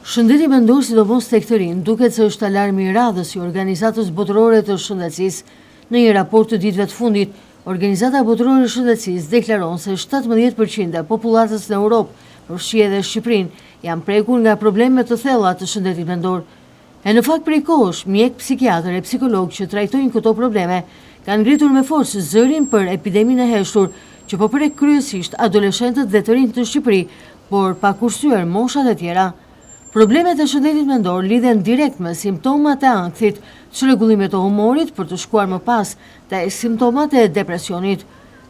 Shëndeti mendor, sidomos tek të rinj, duket se është alarmi i radhës i Organizatës Botërore të Shëndetësisë. Në një raport të ditëve të fundit, Organizata Botërore e Shëndetësisë deklaron se 17% e popullatës në Europë, përfshi edhe Shqipërinë, janë prekur nga probleme të thella të shëndetit mendor. E në fakt prej kohësh, mjek, psikiatër e psikolog që trajtojnë këto probleme kanë ngritur me forcë zërin për epideminë e heshtur, që po prek kryesisht adoleshentët dhe të rinj të Shqipëri, por pa kursyer moshat e tjera. Problemet e shëndetit mendor lidhen direkt me simptomat e ankthit, çrregullimet e humorit për të shkuar më pas te simptomat e depresionit.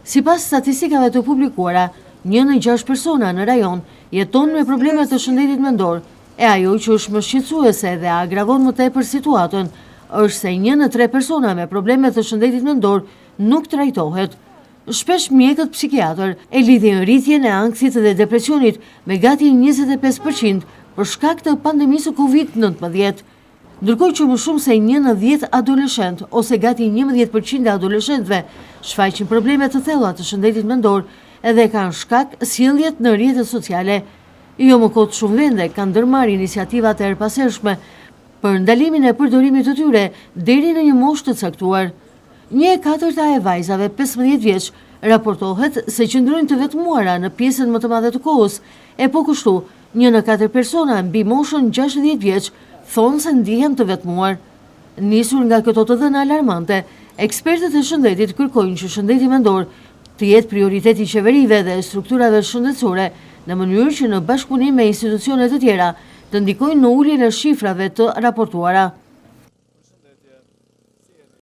Sipas statistikave të publikuara, 1 në 6 persona në rajon jeton me probleme të shëndetit mendor, e ajo që është më shqetësuese dhe agravon më tepër situatën është se 1 në 3 persona me probleme të shëndetit mendor nuk trajtohet. Shpesh mjekët psikiatër e lidhin rritjen e ankthit dhe depresionit me gati 25% për shkak të pandemisë Covid-19, ndërkohë që më shumë se 1 në 10 adoleshent ose gati 11% e adoleshentëve shfaqin probleme të thella të shëndetit mendor edhe kanë shkak sjelljet në rrjetet sociale. Jo më kot shumë vende kanë ndërmarrë iniciativa të erpasershme për ndalimin e përdorimit të tyre deri në një moshë të caktuar. 1/4 e vajzave 15 vjeç raportohet se qëndrojnë të vetmuara në pjesën më të madhe të kohës, e po kështu 1 në 4 persona mbi moshën 60 vjeç thonë se ndihen të vetmuar. Nisur nga këto të dhëna alarmante, ekspertët e shëndetit kërkojnë që shëndeti mendor të jetë prioritet i qeverive dhe strukturave shëndetësore, në mënyrë që në bashkëpunim me institucionet të tjera të ndikojnë në uljen e shifrave të raportuara.